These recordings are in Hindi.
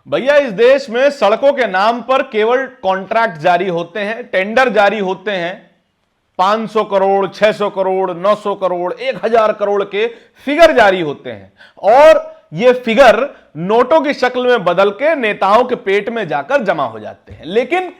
भैया इस देश में सड़कों के नाम पर केवल कॉन्ट्रैक्ट जारी होते हैं, टेंडर जारी होते हैं। 500 करोड़, 600 करोड़, 900 करोड़, 1000 करोड़ के फिगर जारी होते हैं और ये फिगर नोटों की शक्ल में बदल के नेताओं के पेट में जाकर जमा हो जाते हैं। लेकिन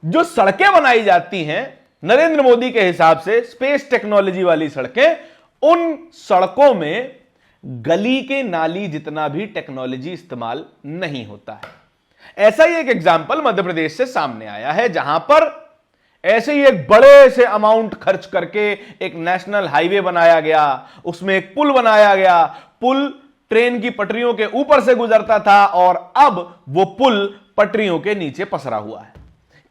जो सड़कें बनाई जाती हैं नरेंद्र मोदी के हिसाब से, स्पेस टेक्नोलॉजी वाली सड़कें, उन सड़कों में गली के नाली जितना भी टेक्नोलॉजी इस्तेमाल नहीं होता है। ऐसा ही एक एग्जाम्पल मध्य प्रदेश से सामने आया है, जहां पर ऐसे ही एक बड़े से अमाउंट खर्च करके एक नेशनल हाईवे बनाया गया, उसमें एक पुल बनाया गया। पुल ट्रेन की पटरियों के ऊपर से गुजरता था और अब वो पुल पटरियों के नीचे पसरा हुआ है।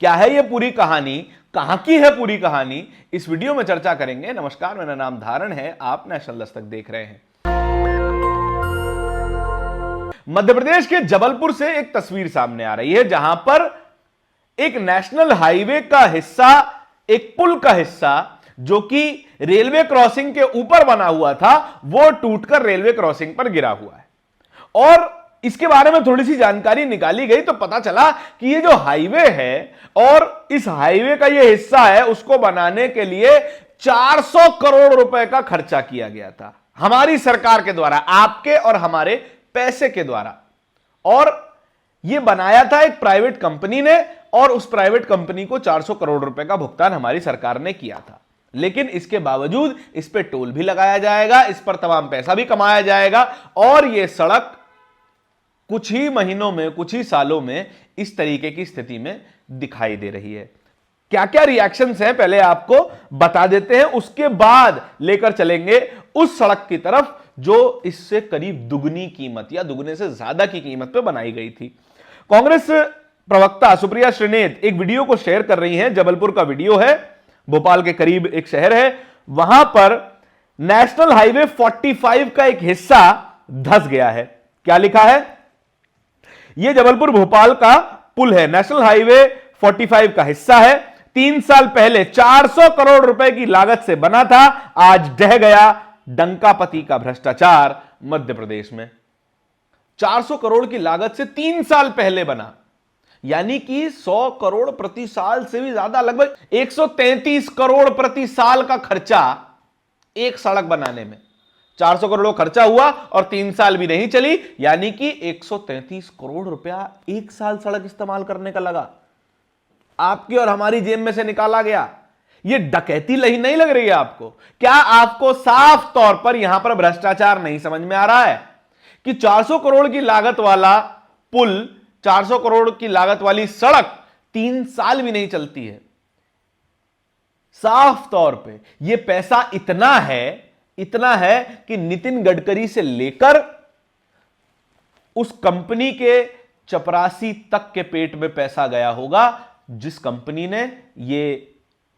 क्या है ये पूरी कहानी, कहां की है पूरी कहानी, इस वीडियो में चर्चा करेंगे। नमस्कार, मेरा नाम धारण है, आप नेशनल दस्तक देख रहे हैं। मध्य प्रदेश के जबलपुर से एक तस्वीर सामने आ रही है, जहां पर एक नेशनल हाईवे का हिस्सा, एक पुल का हिस्सा जो कि रेलवे क्रॉसिंग के ऊपर बना हुआ था, वो टूटकर रेलवे क्रॉसिंग पर गिरा हुआ है। और इसके बारे में थोड़ी सी जानकारी निकाली गई तो पता चला कि ये जो हाईवे है और इस हाईवे का ये हिस्सा है, उसको बनाने के लिए 400 करोड़ रुपए का खर्चा किया गया था हमारी सरकार के द्वारा, आपके और हमारे पैसे के द्वारा। और यह बनाया था एक प्राइवेट कंपनी ने और उस प्राइवेट कंपनी को 400 करोड़ रुपए का भुगतान हमारी सरकार ने किया था। लेकिन इसके बावजूद इस पर टोल भी लगाया जाएगा, इस पर तमाम पैसा भी कमाया जाएगा और यह सड़क कुछ ही महीनों में, कुछ ही सालों में इस तरीके की स्थिति में दिखाई दे रही है। क्या क्या रिएक्शंस हैं पहले आपको बता देते हैं, उसके बाद लेकर चलेंगे उस सड़क की तरफ जो इससे करीब दुगनी कीमत या दुगने से ज्यादा की कीमत पे बनाई गई थी। कांग्रेस प्रवक्ता सुप्रिया श्रीनेत एक वीडियो को शेयर कर रही हैं। जबलपुर का वीडियो है, भोपाल के करीब एक शहर है, वहां पर नेशनल हाईवे 45 का एक हिस्सा धंस गया है। क्या लिखा है? यह जबलपुर भोपाल का पुल है, नेशनल हाईवे 45 का हिस्सा है। 3 साल पहले 400 करोड़ रुपए की लागत से बना था, आज ढह गया। डंकापति का भ्रष्टाचार मध्य प्रदेश में। 400 करोड़ की लागत से 3 साल पहले बना, यानी कि 100 करोड़ प्रति साल से भी ज्यादा, लगभग 133 करोड़ प्रति साल का खर्चा एक सड़क बनाने में। 400 करोड़ खर्चा हुआ और 3 साल भी नहीं चली, यानी कि 133 करोड़ रुपया एक साल सड़क इस्तेमाल करने का लगा, आपकी और हमारी जेब में से निकाला गया। ये डकैती नहीं लग रही है आपको? क्या आपको साफ तौर पर यहां पर भ्रष्टाचार नहीं समझ में आ रहा है कि 400 करोड़ की लागत वाला पुल, 400 करोड़ की लागत वाली सड़क 3 साल भी नहीं चलती है? साफ तौर पे यह पैसा इतना है कि नितिन गडकरी से लेकर उस कंपनी के चपरासी तक के पेट में पैसा गया होगा जिस कंपनी ने यह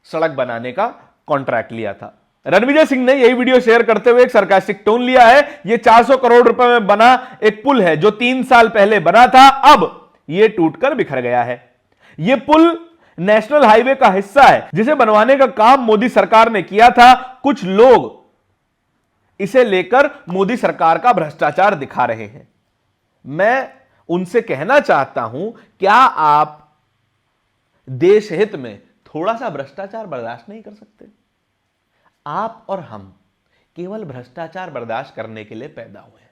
सड़क बनाने का कॉन्ट्रैक्ट लिया था। रणविजय सिंह ने यही वीडियो शेयर करते हुए एक सरकास्टिक टोन लिया है। यह 400 करोड़ रुपए में बना एक पुल है जो 3 साल पहले बना था, अब यह टूटकर बिखर गया है। यह पुल नेशनल हाईवे का हिस्सा है जिसे बनवाने का काम मोदी सरकार ने किया था। कुछ लोग इसे लेकर मोदी सरकार का भ्रष्टाचार दिखा रहे हैं। मैं उनसे कहना चाहता हूं, क्या आप देश हित में थोड़ा सा भ्रष्टाचार बर्दाश्त नहीं कर सकते? आप और हम केवल भ्रष्टाचार बर्दाश्त करने के लिए पैदा हुए हैं।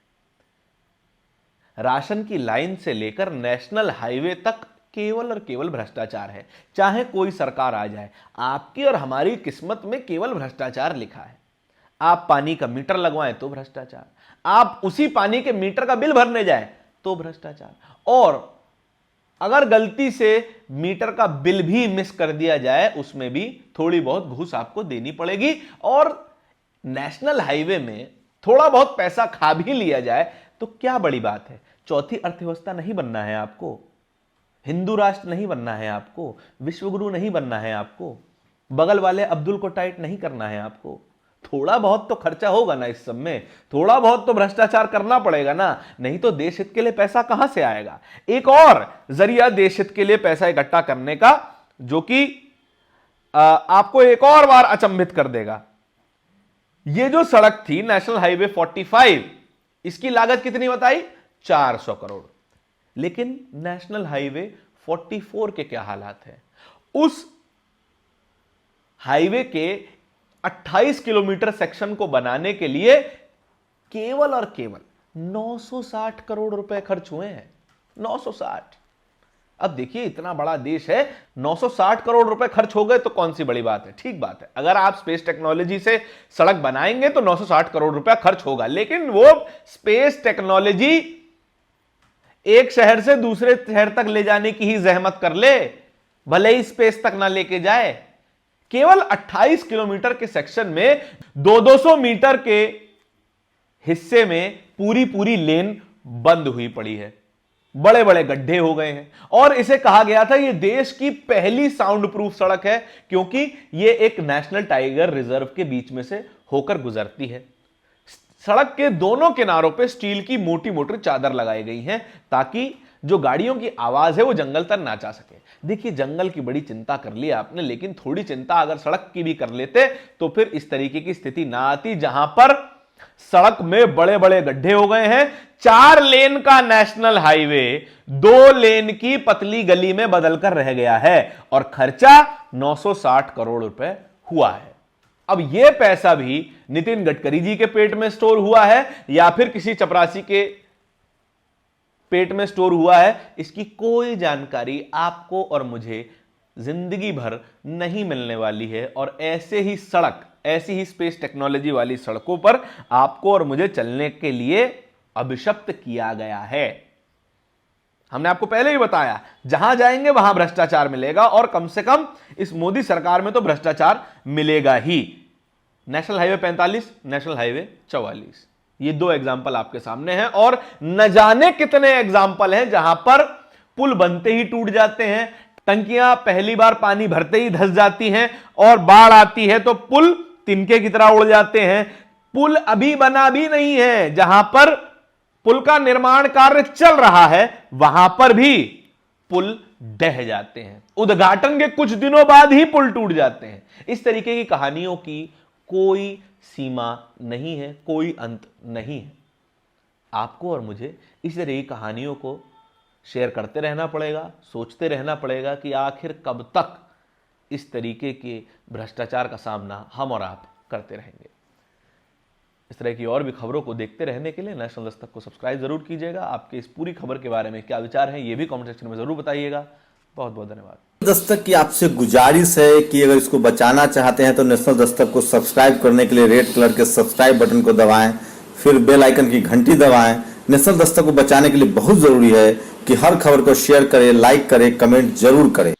राशन की लाइन से लेकर नेशनल हाईवे तक केवल और केवल भ्रष्टाचार है। चाहे कोई सरकार आ जाए, आपकी और हमारी किस्मत में केवल भ्रष्टाचार लिखा है। आप पानी का मीटर लगवाएं तो भ्रष्टाचार, आप उसी पानी के मीटर का बिल भरने जाएं तो भ्रष्टाचार, और अगर गलती से मीटर का बिल भी मिस कर दिया जाए उसमें भी थोड़ी बहुत घूस आपको देनी पड़ेगी। और नेशनल हाईवे में थोड़ा बहुत पैसा खा भी लिया जाए तो क्या बड़ी बात है? चौथी अर्थव्यवस्था नहीं बनना है आपको, हिंदू राष्ट्र नहीं बनना है आपको, विश्वगुरु नहीं बनना है आपको, बगल वाले अब्दुल को टाइट नहीं करना है आपको। थोड़ा बहुत तो खर्चा होगा ना इस सब में, थोड़ा बहुत तो भ्रष्टाचार करना पड़ेगा ना, नहीं तो देश हित के लिए पैसा कहां से आएगा? एक और जरिया देश हित के लिए पैसा इकट्ठा करने का जो कि आपको एक और बार अचंभित कर देगा। ये जो सड़क थी नेशनल हाईवे 45, इसकी लागत कितनी बताई? 400 करोड़। लेकिन नेशनल हाईवे 44 के क्या हालात हैं? उस हाईवे के 28 किलोमीटर सेक्शन को बनाने के लिए केवल और केवल 960 करोड़ रुपए खर्च हुए हैं। 960। अब देखिए, इतना बड़ा देश है, 960 करोड़ रुपए खर्च हो गए तो कौन सी बड़ी बात है? ठीक बात है, अगर आप स्पेस टेक्नोलॉजी से सड़क बनाएंगे तो 960 करोड़ रुपया खर्च होगा, लेकिन वो स्पेस टेक्नोलॉजी एक शहर से दूसरे शहर तक ले जाने की ही जहमत कर ले, भले ही स्पेस तक ना लेके जाए। केवल 28 किलोमीटर के सेक्शन में 200 मीटर के हिस्से में पूरी लेन बंद हुई पड़ी है, बड़े बड़े गड्ढे हो गए हैं। और इसे कहा गया था यह देश की पहली साउंड प्रूफ सड़क है, क्योंकि यह एक नेशनल टाइगर रिजर्व के बीच में से होकर गुजरती है। सड़क के दोनों किनारों पे स्टील की मोटी मोटी चादर लगाई गई हैं, ताकि जो गाड़ियों की आवाज है वो जंगल तक ना जा सके। देखिए, जंगल की बड़ी चिंता कर ली आपने, लेकिन थोड़ी चिंता अगर सड़क की भी कर लेते तो फिर इस तरीके की स्थिति ना आती, जहां पर सड़क में बड़े बड़े गड्ढे हो गए हैं। 4 लेन का नेशनल हाईवे 2 लेन की पतली गली में बदलकर रह गया है, और खर्चा 960 करोड़ रुपए हुआ है। अब यह पैसा भी नितिन गडकरी जी के पेट में स्टोर हुआ है या फिर किसी चपरासी के पेट में स्टोर हुआ है, इसकी कोई जानकारी आपको और मुझे जिंदगी भर नहीं मिलने वाली है। और ऐसे ही सड़क, ऐसी ही स्पेस टेक्नोलॉजी वाली सड़कों पर आपको और मुझे चलने के लिए अभिशप्त किया गया है। हमने आपको पहले ही बताया, जहां जाएंगे वहां भ्रष्टाचार मिलेगा, और कम से कम इस मोदी सरकार में तो भ्रष्टाचार मिलेगा ही। नेशनल हाईवे 45, नेशनल हाईवे 44, ये 2 एग्जाम्पल आपके सामने हैं, और न जाने कितने एग्जाम्पल हैं जहां पर पुल बनते ही टूट जाते हैं, टंकियां पहली बार पानी भरते ही धंस जाती हैं, और बाढ़ आती है तो पुल तिनके की तरह उड़ जाते हैं। पुल अभी बना भी नहीं है, जहां पर पुल का निर्माण कार्य चल रहा है वहां पर भी पुल ढह जाते हैं, उद्घाटन के कुछ दिनों बाद ही पुल टूट जाते हैं। इस तरीके की कहानियों की कोई सीमा नहीं है, कोई अंत नहीं है। आपको और मुझे इस तरह की कहानियों को शेयर करते रहना पड़ेगा, सोचते रहना पड़ेगा कि आखिर कब तक इस तरीके के भ्रष्टाचार का सामना हम और आप करते रहेंगे। इस तरह की और भी खबरों को देखते रहने के लिए नेशनल दस्तक को सब्सक्राइब जरूर कीजिएगा। आपके इस पूरी खबर के बारे में क्या विचार हैं, ये भी कमेंट सेक्शन में जरूर बताइएगा। बहुत बहुत धन्यवाद। दस्तक की आपसे गुजारिश है कि अगर इसको बचाना चाहते हैं तो नेशनल दस्तक को सब्सक्राइब करने के लिए रेड कलर के सब्सक्राइब बटन को दबाएं, फिर बेल आइकन की घंटी दबाएं। नेशनल दस्तक को बचाने के लिए बहुत जरूरी है कि हर खबर को शेयर करें, लाइक करें, कमेंट जरूर करें।